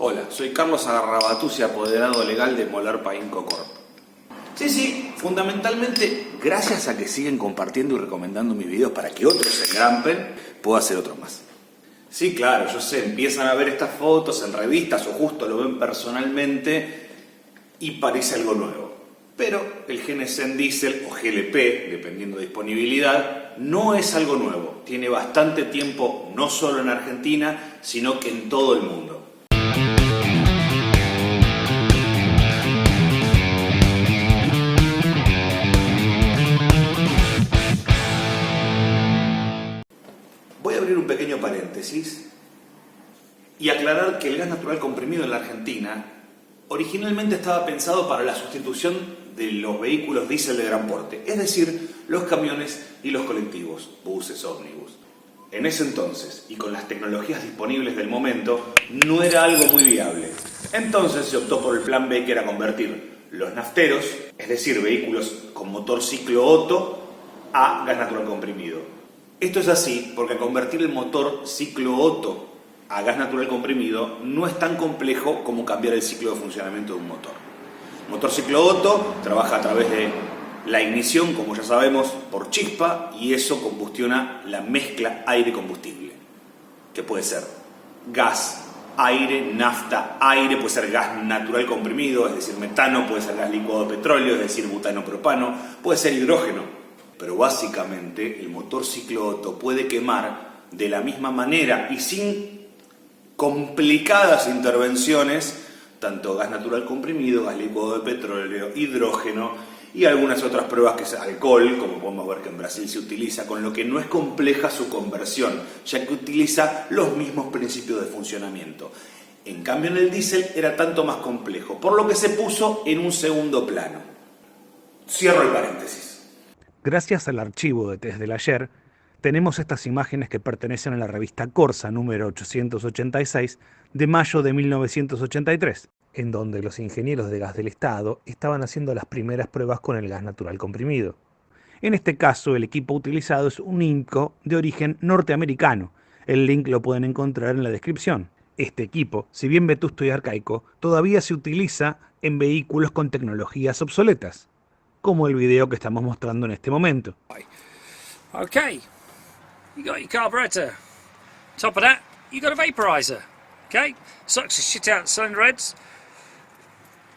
Hola, soy Carlos Agarrabatuz, apoderado legal de Molar Painco Corp. Sí, fundamentalmente, gracias a que siguen compartiendo y recomendando mis videos para que otros se engrampen, puedo hacer otro más. Sí, claro, yo sé, empiezan a ver estas fotos en revistas o justo lo ven personalmente y parece algo nuevo. Pero el GNC Diesel o GLP, dependiendo de disponibilidad, no es algo nuevo. Tiene bastante tiempo, no solo en Argentina, sino que en todo el mundo. Voy a abrir un pequeño paréntesis y aclarar que el gas natural comprimido en la Argentina originalmente estaba pensado para la sustitución de los vehículos diésel de gran porte, es decir, los camiones y los colectivos, buses, ómnibus. En ese entonces, y con las tecnologías disponibles del momento, no era algo muy viable. Entonces se optó por el plan B, que era convertir los nafteros, es decir, vehículos con motor ciclo Otto, a gas natural comprimido. Esto es así porque convertir el motor ciclo Otto a gas natural comprimido no es tan complejo como cambiar el ciclo de funcionamiento de un motor. El motor ciclo Otto trabaja a través de la ignición, como ya sabemos, por chispa, y eso combustiona la mezcla aire-combustible, que puede ser gas, aire, nafta, aire, puede ser gas natural comprimido, es decir, metano, puede ser gas licuado de petróleo, es decir, butano, propano, puede ser hidrógeno. Pero básicamente el motor ciclo Otto puede quemar de la misma manera y sin complicadas intervenciones tanto gas natural comprimido, gas licuado de petróleo, hidrógeno y algunas otras pruebas que es alcohol, como podemos ver que en Brasil se utiliza, con lo que no es compleja su conversión, ya que utiliza los mismos principios de funcionamiento. En cambio en el diésel era tanto más complejo, por lo que se puso en un segundo plano. Cierro el paréntesis. Gracias al archivo de Test del Ayer, tenemos estas imágenes que pertenecen a la revista Corsa número 886 de mayo de 1983, en donde los ingenieros de gas del Estado estaban haciendo las primeras pruebas con el gas natural comprimido. En este caso, el equipo utilizado es un IMCO de origen norteamericano. El link lo pueden encontrar en la descripción. Este equipo, si bien vetusto y arcaico, todavía se utiliza en vehículos con tecnologías obsoletas, como el video que estamos mostrando en este momento. Okay, you got your carburetor. Top of that, you got a vaporizer. Okay, sucks the shit out of cylinder heads.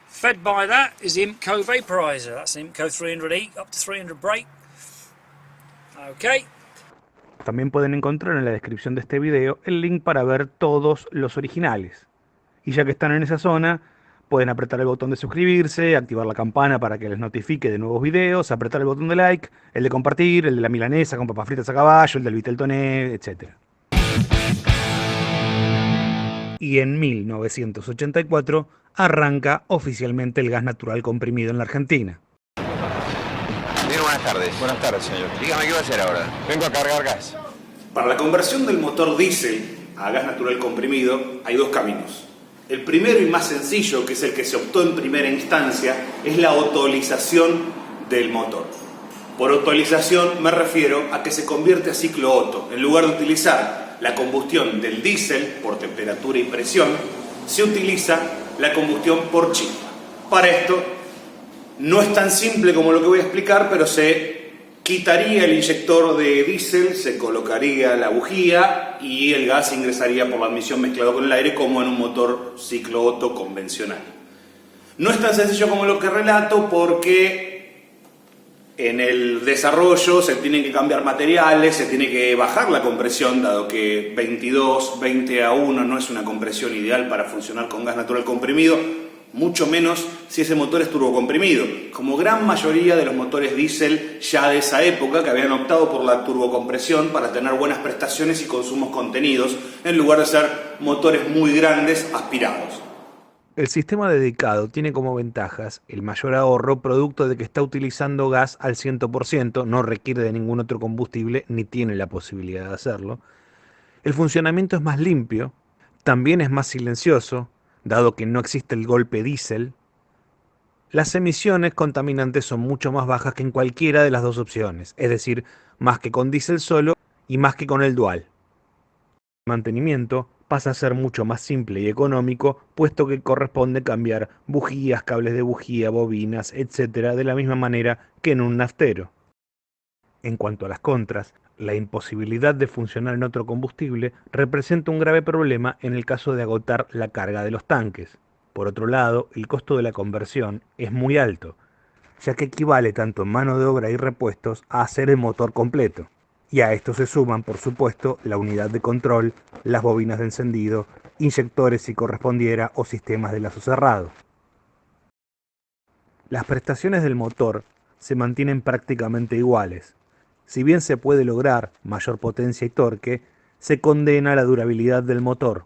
Fed by that is the IMCO vaporizer. That's an IMCO 300E, up to 300 brake. Okay. También pueden encontrar en la descripción de este video el link para ver todos los originales. Y ya que están en esa zona, pueden apretar el botón de suscribirse, activar la campana para que les notifique de nuevos videos, apretar el botón de like, el de compartir, el de la milanesa con papas fritas a caballo, el del vitel toné, etc. Y en 1984 arranca oficialmente el gas natural comprimido en la Argentina. Bien, buenas tardes. Buenas tardes, señor. Dígame, ¿qué va a hacer ahora? Vengo a cargar gas. Para la conversión del motor diésel a gas natural comprimido hay dos caminos. El primero y más sencillo, que es el que se optó en primera instancia, es la otolización del motor. Por otolización me refiero a que se convierte a ciclo Otto. En lugar de utilizar la combustión del diésel por temperatura y presión, se utiliza la combustión por chispa. Para esto no es tan simple como lo que voy a explicar, pero se quitaría el inyector de diésel, se colocaría la bujía y el gas ingresaría por la admisión mezclado con el aire como en un motor ciclo Otto convencional. No es tan sencillo como lo que relato porque en el desarrollo se tienen que cambiar materiales, se tiene que bajar la compresión, dado que 20 a 1 no es una compresión ideal para funcionar con gas natural comprimido, mucho menos si ese motor es turbocomprimido, como gran mayoría de los motores diésel ya de esa época, que habían optado por la turbocompresión para tener buenas prestaciones y consumos contenidos, en lugar de ser motores muy grandes aspirados. El sistema dedicado tiene como ventajas el mayor ahorro producto de que está utilizando gas al 100%, no requiere de ningún otro combustible ni tiene la posibilidad de hacerlo. El funcionamiento es más limpio, también es más silencioso, dado que no existe el golpe diésel. Las emisiones contaminantes son mucho más bajas que en cualquiera de las dos opciones, es decir, más que con diésel solo y más que con el dual. Mantenimiento pasa a ser mucho más simple y económico, puesto que corresponde cambiar bujías, cables de bujía, bobinas, etc. de la misma manera que en un naftero. En cuanto a las contras, la imposibilidad de funcionar en otro combustible representa un grave problema en el caso de agotar la carga de los tanques. Por otro lado, el costo de la conversión es muy alto, ya que equivale tanto en mano de obra y repuestos a hacer el motor completo. Y a esto se suman, por supuesto, la unidad de control, las bobinas de encendido, inyectores si correspondiera o sistemas de lazo cerrado. Las prestaciones del motor se mantienen prácticamente iguales. Si bien se puede lograr mayor potencia y torque, se condena la durabilidad del motor.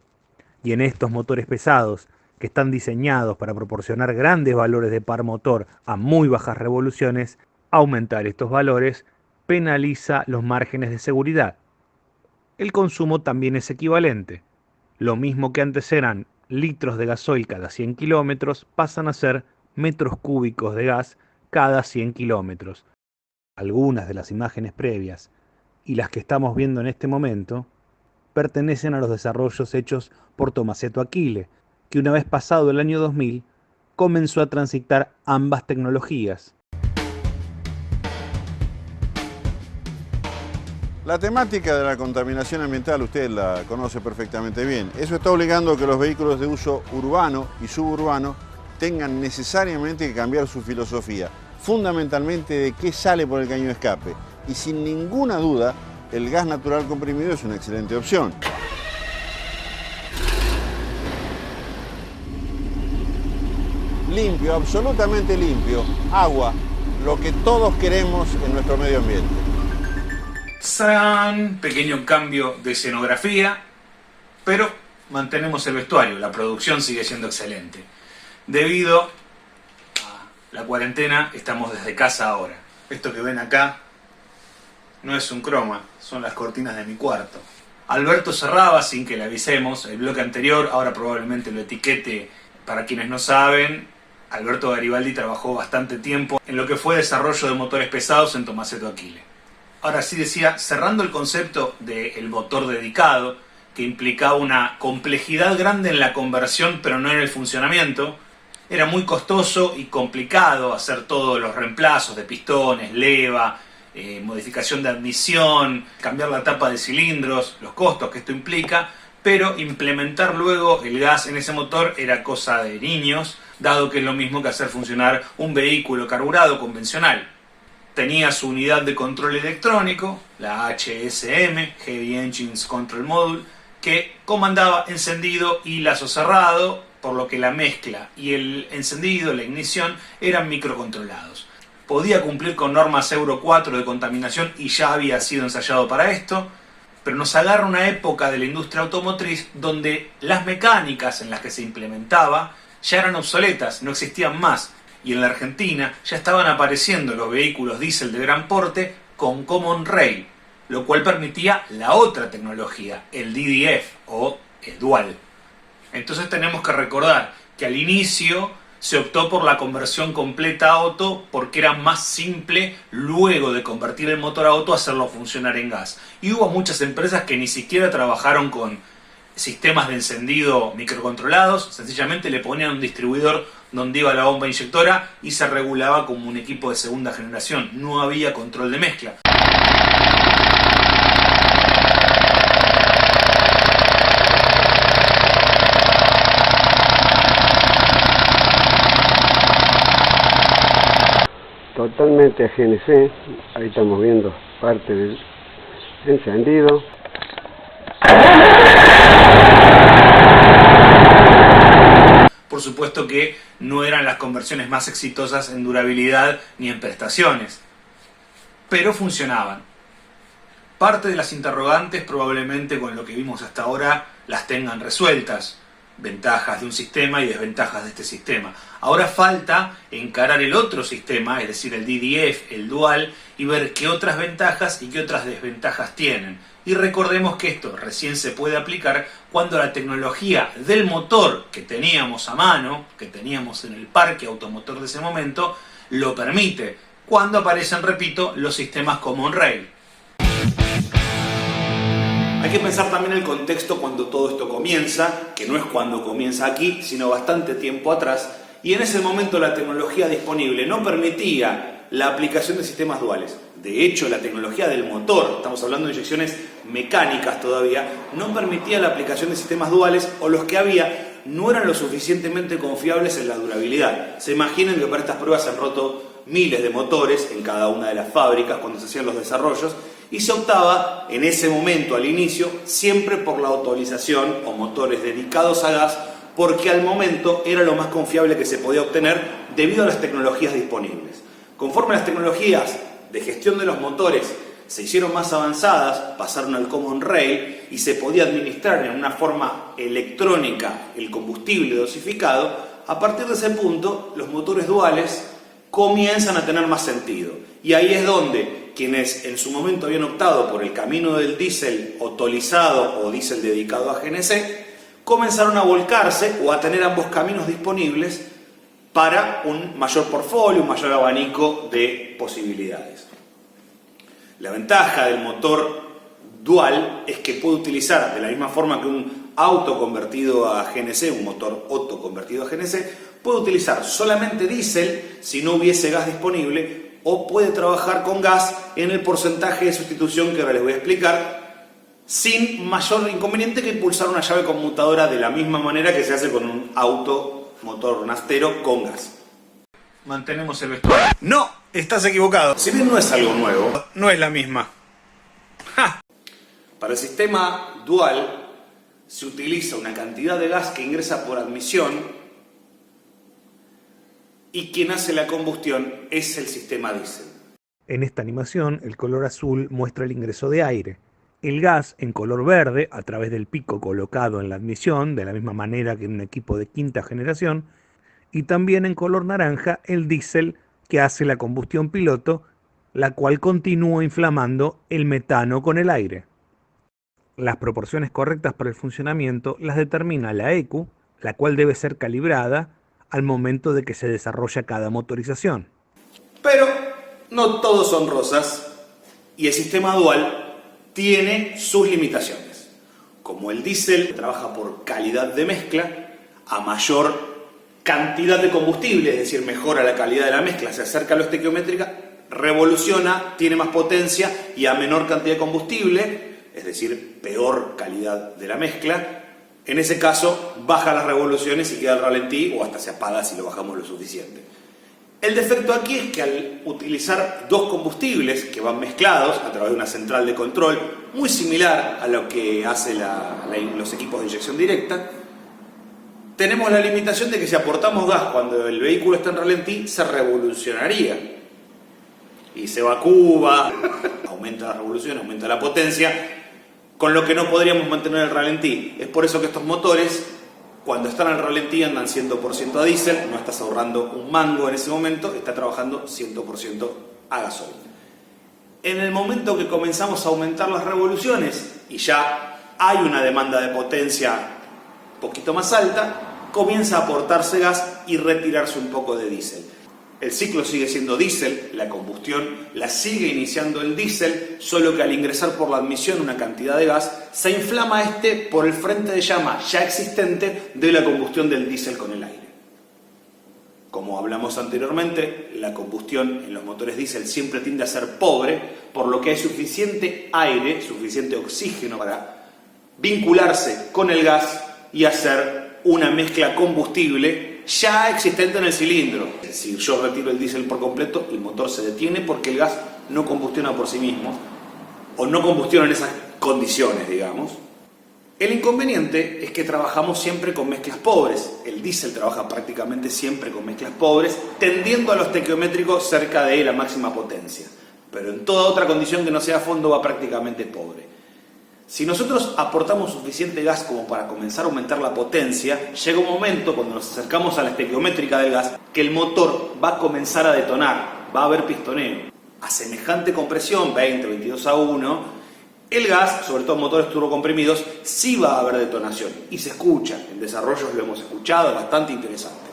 Y en estos motores pesados, que están diseñados para proporcionar grandes valores de par motor a muy bajas revoluciones, aumentar estos valores penaliza los márgenes de seguridad. El consumo también es equivalente. Lo mismo que antes eran litros de gasoil cada 100 kilómetros, pasan a ser metros cúbicos de gas cada 100 kilómetros. Algunas de las imágenes previas y las que estamos viendo en este momento pertenecen a los desarrollos hechos por Tomasetto Achille, que una vez pasado el año 2000 comenzó a transitar ambas tecnologías. La temática de la contaminación ambiental usted la conoce perfectamente bien. Eso está obligando a que los vehículos de uso urbano y suburbano tengan necesariamente que cambiar su filosofía, fundamentalmente de qué sale por el caño de escape. Y sin ninguna duda, el gas natural comprimido es una excelente opción. Limpio, absolutamente limpio, agua, lo que todos queremos en nuestro medio ambiente. ¡San! Pequeño cambio de escenografía, pero mantenemos el vestuario, la producción sigue siendo excelente. Debido a la cuarentena, estamos desde casa ahora. Esto que ven acá no es un croma, son las cortinas de mi cuarto. Alberto cerraba, sin que le avisemos, el bloque anterior, ahora probablemente lo etiquete. Para quienes no saben, Alberto Garibaldi trabajó bastante tiempo en lo que fue desarrollo de motores pesados en Tomasetto Achille. Ahora sí decía, cerrando el concepto del motor dedicado, que implicaba una complejidad grande en la conversión, pero no en el funcionamiento. Era muy costoso y complicado hacer todos los reemplazos de pistones, leva, modificación de admisión, cambiar la tapa de cilindros, los costos que esto implica, pero implementar luego el gas en ese motor era cosa de niños, dado que es lo mismo que hacer funcionar un vehículo carburado convencional. Tenía su unidad de control electrónico, la HSM, Heavy Engines Control Module, que comandaba encendido y lazo cerrado, por lo que la mezcla y el encendido, la ignición, eran microcontrolados. Podía cumplir con normas Euro 4 de contaminación y ya había sido ensayado para esto, pero nos agarra una época de la industria automotriz donde las mecánicas en las que se implementaba ya eran obsoletas, no existían más. Y en la Argentina ya estaban apareciendo los vehículos diésel de gran porte con Common Rail, lo cual permitía la otra tecnología, el DDF o el Dual. Entonces tenemos que recordar que al inicio se optó por la conversión completa a auto porque era más simple luego de convertir el motor a auto hacerlo funcionar en gas. Y hubo muchas empresas que ni siquiera trabajaron con sistemas de encendido microcontrolados, sencillamente le ponían un distribuidor donde iba la bomba inyectora y se regulaba como un equipo de segunda generación. No había control de mezcla. Totalmente a GNC, ahí estamos viendo parte del encendido. Por supuesto que no eran las conversiones más exitosas en durabilidad ni en prestaciones, pero funcionaban. Parte de las interrogantes probablemente con lo que vimos hasta ahora las tengan resueltas. Ventajas de un sistema y desventajas de este sistema. Ahora falta encarar el otro sistema, es decir, el DDF, el Dual, y ver qué otras ventajas y qué otras desventajas tienen. Y recordemos que esto recién se puede aplicar cuando la tecnología del motor que teníamos a mano, que teníamos en el parque automotor de ese momento, lo permite. Cuando aparecen, repito, los sistemas Common Rail. Hay que pensar también el contexto cuando todo esto comienza, que no es cuando comienza aquí, sino bastante tiempo atrás, y en ese momento la tecnología disponible no permitía la aplicación de sistemas duales. De hecho, la tecnología del motor, estamos hablando de inyecciones mecánicas todavía, no permitía la aplicación de sistemas duales, o los que había no eran lo suficientemente confiables en la durabilidad. Se imaginen que para estas pruebas se han roto miles de motores en cada una de las fábricas cuando se hacían los desarrollos, y se optaba en ese momento, al inicio, siempre por la autorización o motores dedicados a gas, porque al momento era lo más confiable que se podía obtener debido a las tecnologías disponibles. Conforme las tecnologías de gestión de los motores se hicieron más avanzadas, pasaron al Common Rail y se podía administrar en una forma electrónica el combustible dosificado, a partir de ese punto los motores duales comienzan a tener más sentido. Y ahí es donde quienes en su momento habían optado por el camino del diésel otolizado o diésel dedicado a GNC, comenzaron a volcarse o a tener ambos caminos disponibles para un mayor portfolio, un mayor abanico de posibilidades. La ventaja del motor dual es que puede utilizar, de la misma forma que un auto convertido a GNC, un motor Otto convertido a GNC, puede utilizar solamente diésel si no hubiese gas disponible, o puede trabajar con gas en el porcentaje de sustitución que ahora les voy a explicar, sin mayor inconveniente que pulsar una llave conmutadora de la misma manera que se hace con un auto motor naftero con gas. Mantenemos el vestuario. No, estás equivocado. Si bien no es algo nuevo, No es la misma. ¡Ja! para el sistema dual se utiliza una cantidad de gas que ingresa por admisión, y quien hace la combustión es el sistema diésel. En esta animación, el color azul muestra el ingreso de aire. El gas en color verde, a través del pico colocado en la admisión, de la misma manera que en un equipo de quinta generación, y también en color naranja el diésel que hace la combustión piloto, la cual continúa inflamando el metano con el aire. Las proporciones correctas para el funcionamiento las determina la ECU, la cual debe ser calibrada al momento de que se desarrolla cada motorización. Pero no todos son rosas y el sistema dual tiene sus limitaciones. Como el diésel trabaja por calidad de mezcla, a mayor cantidad de combustible, es decir, mejora la calidad de la mezcla, se acerca a la estequiométrica, revoluciona, tiene más potencia, y a menor cantidad de combustible, es decir, peor calidad de la mezcla, en ese caso baja las revoluciones y queda al ralentí, o hasta se apaga si lo bajamos lo suficiente. El defecto aquí es que al utilizar dos combustibles que van mezclados a través de una central de control, muy similar a lo que hacen los equipos de inyección directa, tenemos la limitación de que si aportamos gas cuando el vehículo está en ralentí, se revolucionaría. Y se evacúa, aumenta la revolución, aumenta la potencia, con lo que no podríamos mantener el ralentí. Es por eso que estos motores, cuando están al ralentí, andan 100% a diésel, no estás ahorrando un mango en ese momento, está trabajando 100% a gasolina. En el momento que comenzamos a aumentar las revoluciones y ya hay una demanda de potencia un poquito más alta, comienza a aportarse gas y retirarse un poco de diésel. El ciclo sigue siendo diésel, la combustión la sigue iniciando el diésel, solo que al ingresar por la admisión una cantidad de gas, se inflama por el frente de llama ya existente de la combustión del diésel con el aire. Como hablamos anteriormente, la combustión en los motores diésel siempre tiende a ser pobre, por lo que hay suficiente aire, suficiente oxígeno para vincularse con el gas y hacer una mezcla combustible ya existente en el cilindro. Si yo retiro el diésel por completo, el motor se detiene porque el gas no combustiona por sí mismo, o no combustiona en esas condiciones, digamos. El inconveniente es que trabajamos siempre con mezclas pobres. El diésel trabaja prácticamente siempre con mezclas pobres, tendiendo a lo estequiométrico cerca de la máxima potencia. Pero en toda otra condición que no sea fondo va prácticamente pobre. Si nosotros aportamos suficiente gas como para comenzar a aumentar la potencia, llega un momento cuando nos acercamos a la estequiométrica del gas que el motor va a comenzar a detonar, va a haber pistoneo. A semejante compresión, 20, 22 a 1, el gas, sobre todo en motores turbocomprimidos, sí va a haber detonación y se escucha. En desarrollos lo hemos escuchado, es bastante interesante.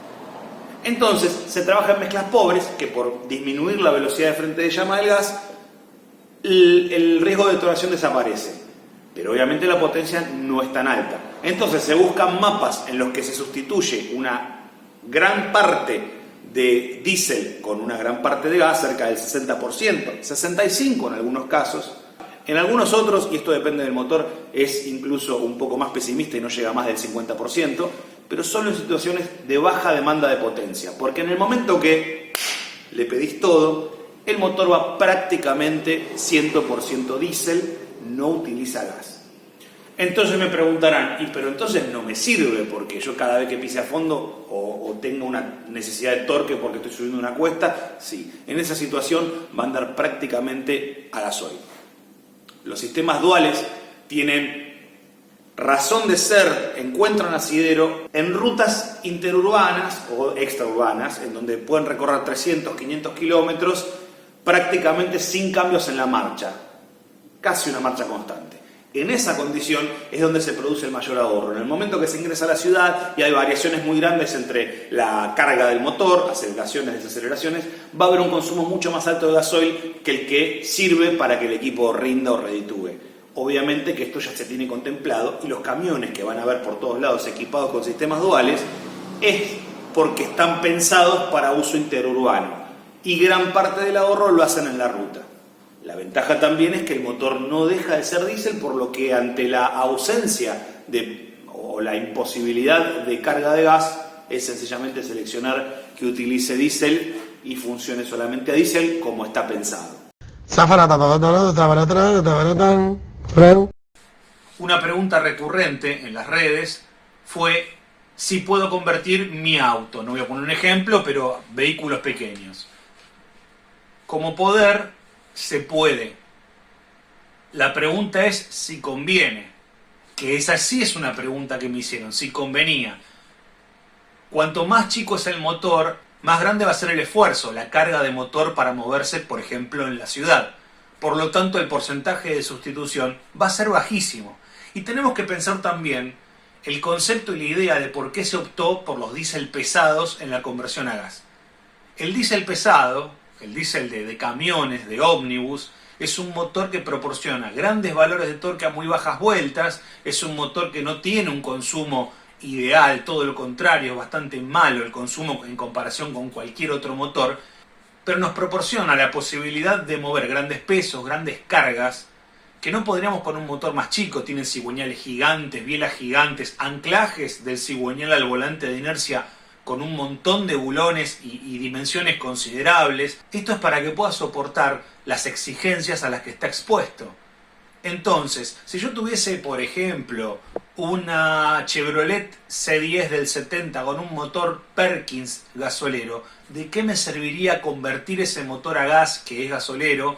Entonces se trabaja en mezclas pobres que, por disminuir la velocidad de frente de llama del gas, el riesgo de detonación desaparece. pero obviamente la potencia no es tan alta. Entonces se buscan mapas en los que se sustituye una gran parte de diésel con una gran parte de gas, cerca del 60%, 65% en algunos casos. En algunos otros, y esto depende del motor, es incluso un poco más pesimista y no llega más del 50%, pero solo en situaciones de baja demanda de potencia, porque en el momento que le pedís todo, el motor va prácticamente 100% diésel, no utiliza gas. Entonces me preguntarán, pero entonces no me sirve porque yo cada vez que pise a fondo o tengo una necesidad de torque porque estoy subiendo una cuesta, sí, en esa situación va a andar prácticamente a gasoil. Los sistemas duales tienen razón de ser, encuentran asidero en rutas interurbanas o extraurbanas, en donde pueden recorrer 300, 500 kilómetros prácticamente sin cambios en la marcha, casi una marcha constante. En esa condición es donde se produce el mayor ahorro. En el momento que se ingresa a la ciudad y hay variaciones muy grandes entre la carga del motor, aceleraciones, desaceleraciones, va a haber un consumo mucho más alto de gasoil que el que sirve para que el equipo rinda o reditúe. Obviamente que esto ya se tiene contemplado y los camiones que van a ver por todos lados equipados con sistemas duales es porque están pensados para uso interurbano y gran parte del ahorro lo hacen en la ruta. La ventaja también es que el motor no deja de ser diésel, por lo que ante la ausencia o la imposibilidad de carga de gas es sencillamente seleccionar que utilice diésel y funcione solamente a diésel como está pensado. Una pregunta recurrente en las redes fue si puedo convertir mi auto. No voy a poner un ejemplo, pero vehículos pequeños. Como poder, se puede. La pregunta es si conviene. Que esa sí es una pregunta que me hicieron, si convenía. Cuanto más chico es el motor, más grande va a ser el esfuerzo, la carga de motor para moverse, por ejemplo, en la ciudad. Por lo tanto, el porcentaje de sustitución va a ser bajísimo. Y tenemos que pensar también el concepto y la idea de por qué se optó por los diésel pesados en la conversión a gas. El diésel pesado, el diésel de camiones, de ómnibus, es un motor que proporciona grandes valores de torque a muy bajas vueltas, es un motor que no tiene un consumo ideal, todo lo contrario, es bastante malo el consumo en comparación con cualquier otro motor, pero nos proporciona la posibilidad de mover grandes pesos, grandes cargas, que no podríamos con un motor más chico. Tiene cigüeñales gigantes, bielas gigantes, anclajes del cigüeñal al volante de inercia con un montón de bulones y dimensiones considerables. Esto es para que pueda soportar las exigencias a las que está expuesto. Entonces, si yo tuviese, por ejemplo, una Chevrolet C10 del 70 con un motor Perkins gasolero, ¿de qué me serviría convertir ese motor a gas que es gasolero?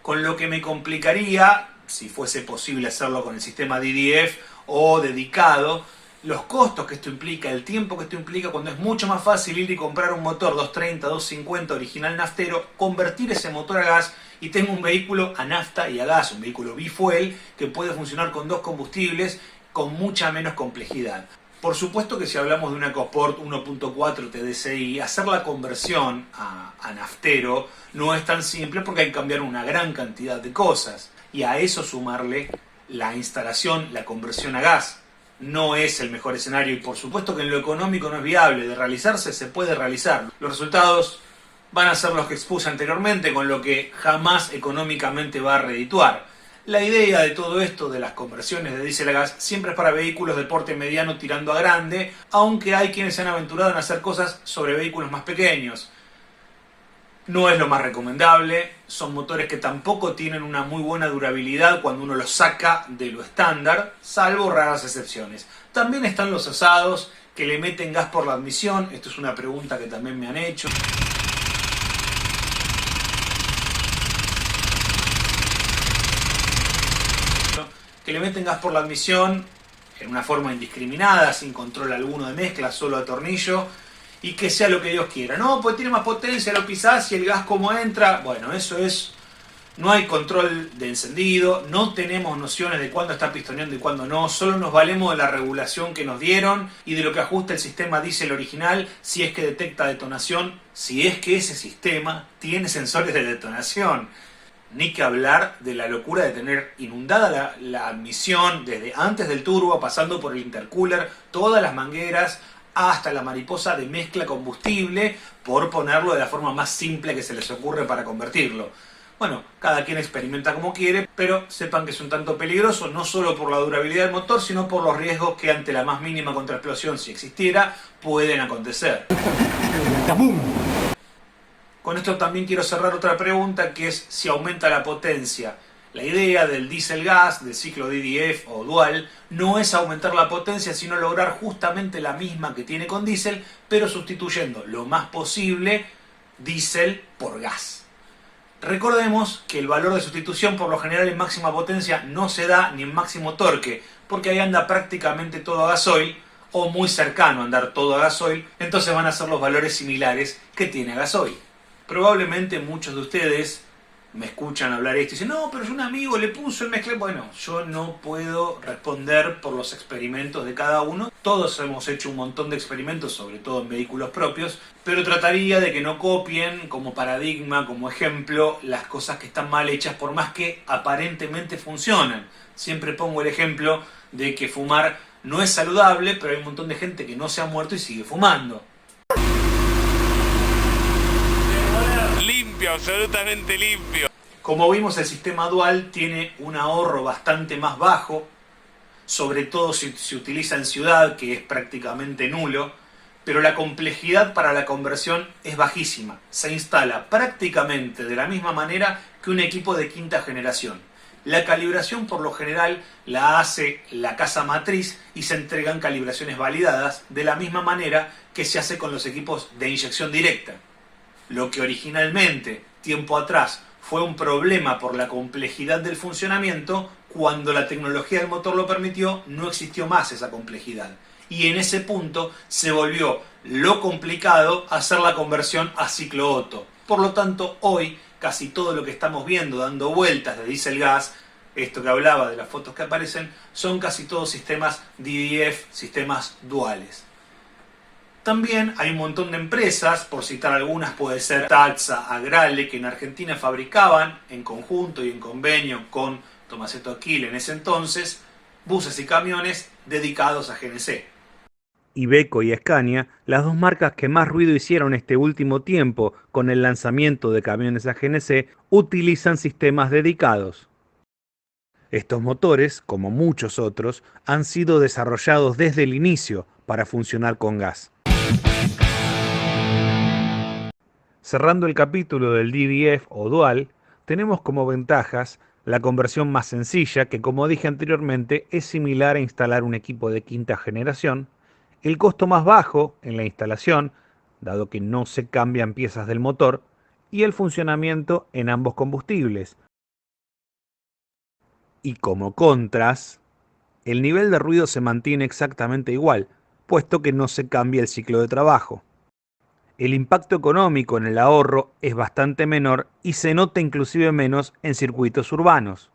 Con lo que me complicaría, si fuese posible hacerlo con el sistema DDF o dedicado, los costos que esto implica, el tiempo que esto implica, cuando es mucho más fácil ir y comprar un motor 230, 250 original naftero, convertir ese motor a gas y tengo un vehículo a nafta y a gas, un vehículo bifuel que puede funcionar con dos combustibles con mucha menos complejidad. Por supuesto que si hablamos de una EcoSport 1.4 TDCi, hacer la conversión a naftero no es tan simple porque hay que cambiar una gran cantidad de cosas y a eso sumarle la instalación, la conversión a gas. No es el mejor escenario y por supuesto que en lo económico no es viable. De realizarse se puede realizar. Los resultados van a ser los que expuse anteriormente, con lo que jamás económicamente va a redituar. La idea de todo esto, de las conversiones de diésel a gas, siempre es para vehículos de porte mediano tirando a grande, aunque hay quienes se han aventurado en hacer cosas sobre vehículos más pequeños. No es lo más recomendable, son motores que tampoco tienen una muy buena durabilidad cuando uno los saca de lo estándar, salvo raras excepciones. También están los asados que le meten gas por la admisión, esto es una pregunta que también me han hecho. Que le meten gas por la admisión en una forma indiscriminada, sin control alguno de mezcla, solo a tornillo, y que sea lo que Dios quiera. No, pues tiene más potencia, lo pisás y el gas como entra. Bueno, eso es... No hay control de encendido, no tenemos nociones de cuándo está pistoneando y cuándo no, solo nos valemos de la regulación que nos dieron y de lo que ajusta el sistema diésel original si es que detecta detonación, si es que ese sistema tiene sensores de detonación. Ni que hablar de la locura de tener inundada la admisión desde antes del turbo, pasando por el intercooler, todas las mangueras, hasta la mariposa de mezcla combustible, por ponerlo de la forma más simple que se les ocurre para convertirlo. Bueno, cada quien experimenta como quiere, pero sepan que es un tanto peligroso, no solo por la durabilidad del motor, sino por los riesgos que ante la más mínima contraexplosión, si existiera, pueden acontecer. Con esto también quiero cerrar otra pregunta, que es si aumenta la potencia. La idea del diésel gas, del ciclo DDF o dual, no es aumentar la potencia, sino lograr justamente la misma que tiene con diésel, pero sustituyendo lo más posible diésel por gas. Recordemos que el valor de sustitución por lo general en máxima potencia no se da ni en máximo torque, porque ahí anda prácticamente todo a gasoil, o muy cercano a andar todo a gasoil, entonces van a ser los valores similares que tiene a gasoil. Probablemente muchos de ustedes me escuchan hablar esto y dicen, no, pero un amigo le puso el mezclador. Bueno, yo no puedo responder por los experimentos de cada uno. Todos hemos hecho un montón de experimentos, sobre todo en vehículos propios, pero trataría de que no copien como paradigma, como ejemplo, las cosas que están mal hechas, por más que aparentemente funcionan. Siempre pongo el ejemplo de que fumar no es saludable, pero hay un montón de gente que no se ha muerto y sigue fumando. Limpio, absolutamente limpio. Como vimos, el sistema dual tiene un ahorro bastante más bajo, sobre todo si se utiliza en ciudad, que es prácticamente nulo, pero la complejidad para la conversión es bajísima. Se instala prácticamente de la misma manera que un equipo de quinta generación. La calibración por lo general la hace la casa matriz y se entregan calibraciones validadas de la misma manera que se hace con los equipos de inyección directa. Lo que originalmente, tiempo atrás, fue un problema por la complejidad del funcionamiento, cuando la tecnología del motor lo permitió, no existió más esa complejidad. Y en ese punto se volvió lo complicado hacer la conversión a ciclo Otto. Por lo tanto, hoy casi todo lo que estamos viendo dando vueltas de diésel gas, esto que hablaba de las fotos que aparecen, son casi todos sistemas DDF, sistemas duales. También hay un montón de empresas, por citar algunas puede ser Tatsa, Agrale, que en Argentina fabricaban en conjunto y en convenio con Tomasetto Achille en ese entonces, buses y camiones dedicados a GNC. Iveco y Scania, las dos marcas que más ruido hicieron este último tiempo con el lanzamiento de camiones a GNC, utilizan sistemas dedicados. Estos motores, como muchos otros, han sido desarrollados desde el inicio para funcionar con gas. Cerrando el capítulo del DDF o dual, tenemos como ventajas la conversión más sencilla, que como dije anteriormente es similar a instalar un equipo de quinta generación, el costo más bajo en la instalación, dado que no se cambian piezas del motor, y el funcionamiento en ambos combustibles. Y como contras, el nivel de ruido se mantiene exactamente igual, puesto que no se cambia el ciclo de trabajo. El impacto económico en el ahorro es bastante menor y se nota inclusive menos en circuitos urbanos.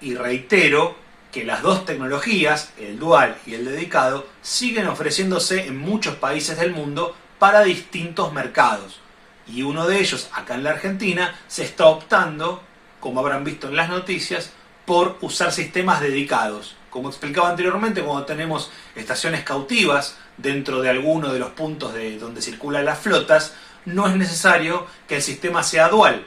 Y reitero que las dos tecnologías, el dual y el dedicado, siguen ofreciéndose en muchos países del mundo para distintos mercados. Y uno de ellos, acá en la Argentina, se está optando, como habrán visto en las noticias, por usar sistemas dedicados. Como explicaba anteriormente, cuando tenemos estaciones cautivas dentro de alguno de los puntos de donde circulan las flotas, no es necesario que el sistema sea dual.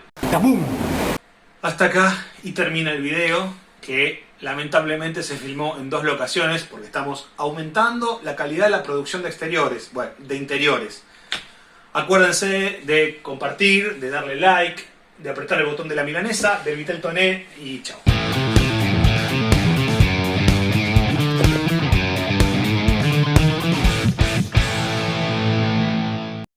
Hasta acá y termina el video, que lamentablemente se filmó en dos locaciones porque estamos aumentando la calidad de la producción de exteriores, bueno, de interiores. Acuérdense de compartir, de darle like, de apretar el botón de la milanesa, del Vitel Toné y chao.